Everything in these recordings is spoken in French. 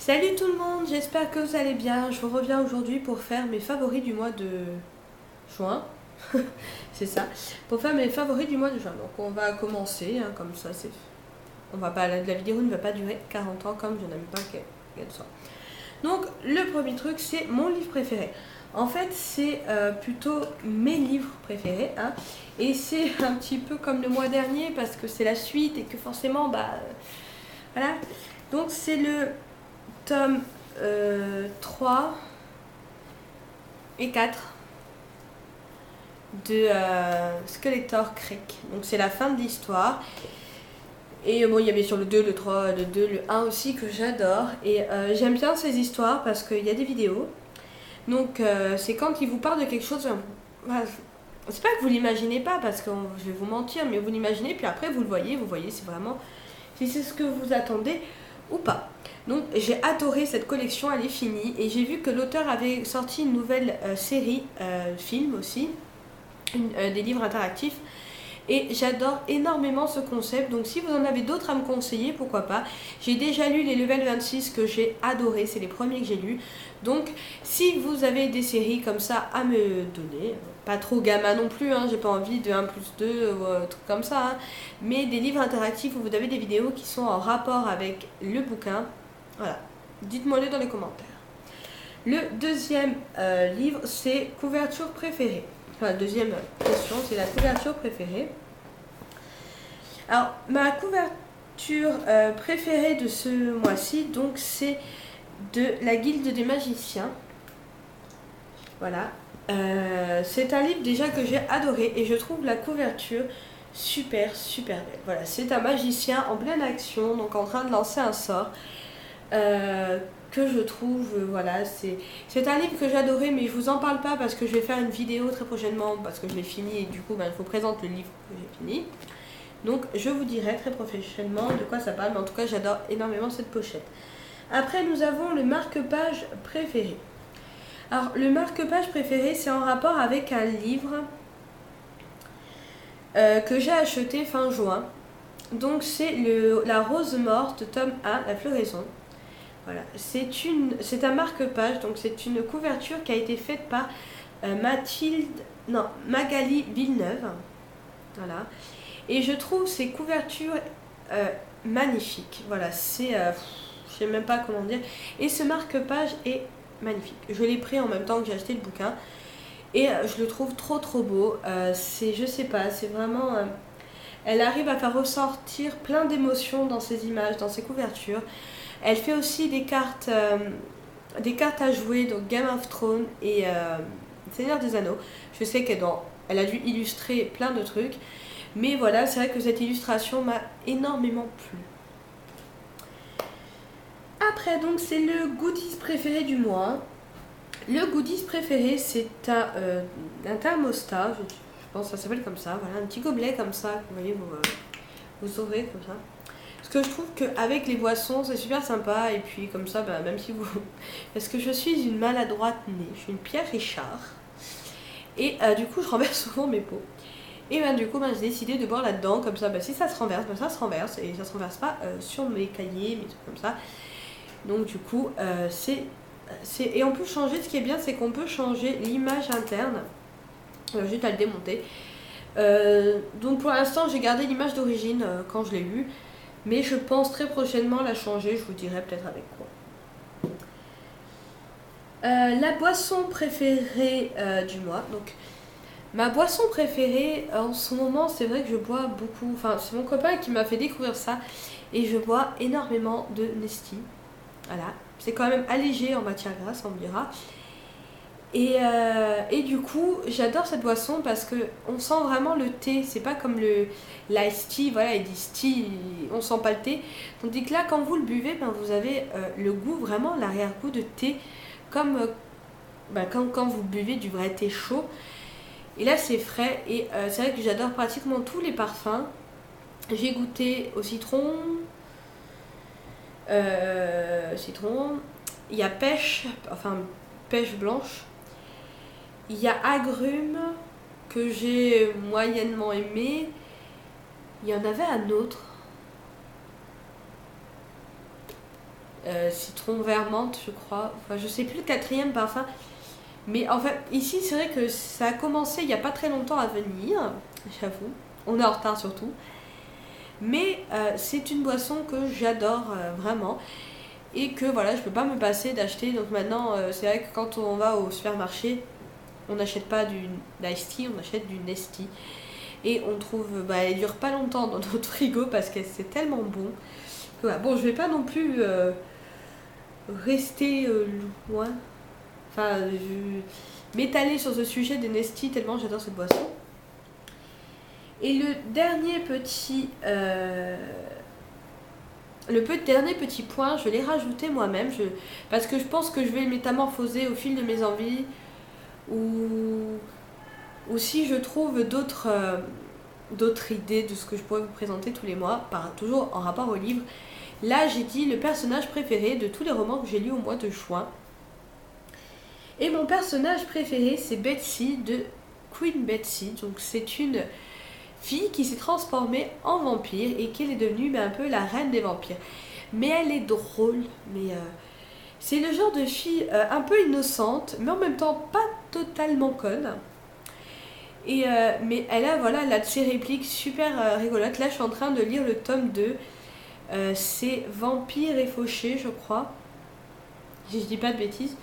Salut tout le monde, j'espère que vous allez bien. Je vous reviens aujourd'hui pour faire mes favoris du mois de juin. C'est ça, pour faire mes favoris du mois de juin. Donc on va commencer, comme ça c'est... On va pas, la vidéo ne va pas durer 40 ans comme je n'aime pas qu'elle soit. Donc le premier truc c'est mon livre préféré. En fait c'est plutôt mes livres préférés. Et c'est un petit peu comme le mois dernier parce que c'est la suite et que forcément voilà. Donc c'est le tome 3 et 4 de Skeletor Creek. Donc c'est la fin de l'histoire. Et bon, il y avait sur le 2, le 3, le 2, le 1 aussi que j'adore. Et j'aime bien ces histoires parce qu'il y a des vidéos. Donc c'est quand ils vous parlent de quelque chose... c'est pas que vous l'imaginez pas parce que je vais vous mentir, mais vous l'imaginez, puis après vous le voyez, c'est vraiment... Si c'est ce que vous attendez ou pas. Donc j'ai adoré cette collection, elle est finie. Et j'ai vu que l'auteur avait sorti une nouvelle série, film aussi, des livres interactifs. Et j'adore énormément ce concept. Donc si vous en avez d'autres à me conseiller, pourquoi pas. J'ai déjà lu les Level 26 que j'ai adoré, c'est les premiers que j'ai lus. Donc si vous avez des séries comme ça à me donner, pas trop gamin non plus, j'ai pas envie de 1+2 ou un truc comme ça, mais des livres interactifs où vous avez des vidéos qui sont en rapport avec le bouquin, voilà, dites-moi-le dans les commentaires. Le deuxième livre, c'est couverture préférée. Enfin, deuxième question, c'est la couverture préférée. Alors, ma couverture préférée de ce mois-ci, donc, c'est de la Guilde des Magiciens. Voilà. C'est un livre déjà que j'ai adoré et je trouve la couverture super belle. Voilà, c'est un magicien en pleine action, donc en train de lancer un sort. Que je trouve, voilà, c'est un livre que j'ai adoré, mais je vous en parle pas parce que je vais faire une vidéo très prochainement parce que je l'ai fini et du coup je vous présente le livre que j'ai fini. Donc je vous dirai très prochainement de quoi ça parle, mais en tout cas j'adore énormément cette pochette. Après nous avons le marque-page préféré. Alors le marque-page préféré c'est en rapport avec un livre que j'ai acheté fin juin. Donc c'est La Rose Morte, tome 1, La Floraison. Voilà, c'est un marque-page, donc c'est une couverture qui a été faite par Magali Villeneuve. Voilà. Et je trouve ces couvertures magnifiques. Voilà, je sais même pas comment dire. Et ce marque-page est magnifique. Je l'ai pris en même temps que j'ai acheté le bouquin. Et je le trouve trop beau. Je sais pas, c'est vraiment... elle arrive à faire ressortir plein d'émotions dans ses images, dans ses couvertures. Elle fait aussi des cartes à jouer, donc Game of Thrones et Seigneur des Anneaux. Je sais elle a dû illustrer plein de trucs. Mais voilà, c'est vrai que cette illustration m'a énormément plu. Après, donc, c'est le goodies préféré du mois. Le goodies préféré, c'est un thermostat. Je pense que ça s'appelle comme ça. Voilà, un petit gobelet comme ça. Vous voyez, vous ouvrez comme ça. Parce que je trouve qu'avec les boissons, c'est super sympa. Et puis, comme ça, même si vous... Parce que je suis une maladroite née. Je suis une Pierre Richard. Et du coup, je renverse souvent mes pots. Et du coup, j'ai décidé de boire là-dedans, comme ça, si ça se renverse, ça se renverse, et ça se renverse pas sur mes cahiers, mes trucs comme ça. Donc du coup, et on peut changer, ce qui est bien, c'est qu'on peut changer l'image interne, juste à le démonter. Donc pour l'instant, j'ai gardé l'image d'origine quand je l'ai vue, mais je pense très prochainement la changer, je vous dirai peut-être avec quoi. La boisson préférée du mois, donc... Ma boisson préférée en ce moment, c'est vrai que je bois beaucoup. Enfin, c'est mon copain qui m'a fait découvrir ça. Et je bois énormément de Nestea. Voilà. C'est quand même allégé en matière grasse, on me dira. Et du coup, j'adore cette boisson parce qu'on sent vraiment le thé. C'est pas comme l'ice tea. Voilà, ils disent tea, on sent pas le thé. Tandis que là, quand vous le buvez, vous avez le goût, vraiment l'arrière-goût de thé. Comme quand vous buvez du vrai thé chaud. Et là c'est frais et c'est vrai que j'adore pratiquement tous les parfums. J'ai goûté au citron. Il y a pêche blanche. Il y a agrumes que j'ai moyennement aimé. Il y en avait un autre. citron vert menthe, je crois. Enfin, je sais plus le quatrième parfum. Mais en fait, ici, c'est vrai que ça a commencé il n'y a pas très longtemps à venir, j'avoue. On est en retard surtout. Mais c'est une boisson que j'adore vraiment. Et que voilà, je peux pas me passer d'acheter. Donc maintenant, c'est vrai que quand on va au supermarché, on n'achète pas du Ice Tea, on achète du Nestea. Et on trouve, elle dure pas longtemps dans notre frigo parce que c'est tellement bon. Voilà. Bon, je vais pas non plus rester loin. Enfin, je m'étaler sur ce sujet des Nestea tellement j'adore cette boisson. Et le dernier petit point, je l'ai rajouté moi-même parce que je pense que je vais le métamorphoser au fil de mes envies ou si je trouve d'autres idées de ce que je pourrais vous présenter tous les mois, toujours en rapport au livre. Là, j'ai dit le personnage préféré de tous les romans que j'ai lus au mois de juin. Et mon personnage préféré, c'est Betsy de Queen Betsy. Donc c'est une fille qui s'est transformée en vampire et qui est devenue un peu la reine des vampires. Mais elle est drôle, c'est le genre de fille un peu innocente, mais en même temps pas totalement conne. Mais elle a de ses répliques super rigolotes. Là, je suis en train de lire le tome 2. C'est Vampire et Fauché, je crois. Si je dis pas de bêtises.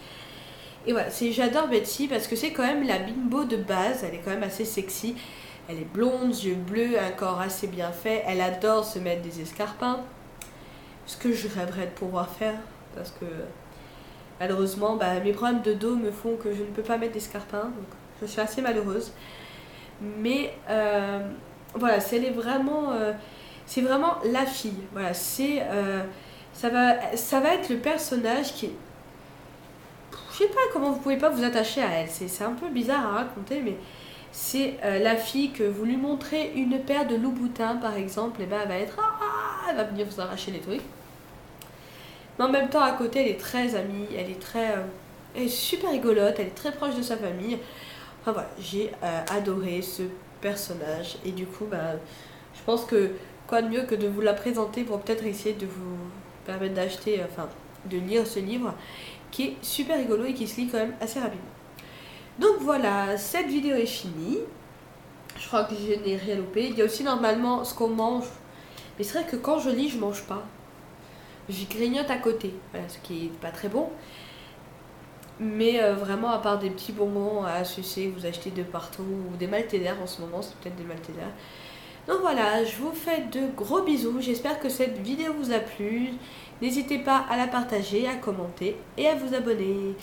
Et voilà, j'adore Betsy parce que c'est quand même la bimbo de base. Elle est quand même assez sexy. Elle est blonde, yeux bleus, un corps assez bien fait. Elle adore se mettre des escarpins. Ce que je rêverais de pouvoir faire. Parce que malheureusement, mes problèmes de dos me font que je ne peux pas mettre d'escarpins. Donc je suis assez malheureuse. Mais voilà, c'est vraiment la fille. Voilà, ça va être le personnage qui... Je sais pas comment vous pouvez pas vous attacher à elle. C'est un peu bizarre à raconter, mais c'est la fille que vous lui montrez une paire de loups-boutins, par exemple, et elle va être... elle va venir vous arracher les trucs. Mais en même temps, à côté, elle est très amie, elle est super rigolote, elle est très proche de sa famille. Enfin voilà, j'ai adoré ce personnage. Et du coup, je pense que quoi de mieux que de vous la présenter pour peut-être essayer de vous permettre d'acheter, de lire ce livre qui est super rigolo et qui se lit quand même assez rapidement. Donc voilà, cette vidéo est finie. Je crois que je n'ai rien loupé. Il y a aussi normalement ce qu'on mange. Mais c'est vrai que quand je lis, je mange pas. Je grignote à côté. Voilà, ce qui est pas très bon. Mais vraiment, à part des petits bonbons à sucer, vous achetez de partout, ou des Maltesers en ce moment, c'est peut-être des Maltesers. Donc voilà, je vous fais de gros bisous. J'espère que cette vidéo vous a plu. N'hésitez pas à la partager, à commenter et à vous abonner.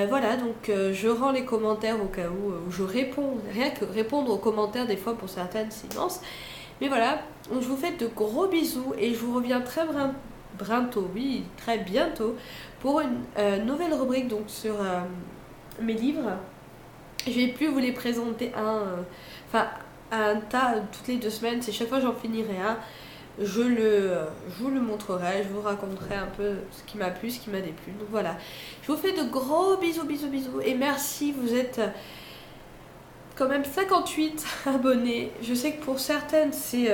Voilà, donc je rends les commentaires au cas où je réponds. Rien que répondre aux commentaires, des fois pour certaines, c'est immense. Mais voilà, donc je vous fais de gros bisous et je vous reviens très bientôt pour une nouvelle rubrique donc sur mes livres. Je vais plus vous les présenter un tas toutes les 2 semaines. C'est chaque fois j'en finirai un. Je vous le montrerai, je vous raconterai un peu ce qui m'a plu, ce qui m'a déplu. Donc voilà, je vous fais de gros bisous et merci, vous êtes quand même 58 abonnés. Je sais que pour certaines c'est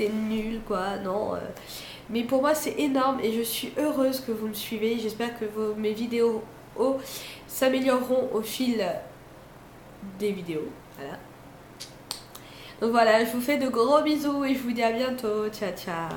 nul quoi, non mais pour moi c'est énorme et je suis heureuse que vous me suivez. J'espère que mes vidéos s'amélioreront au fil des vidéos. Voilà. Donc voilà, je vous fais de gros bisous et je vous dis à bientôt. Ciao ciao.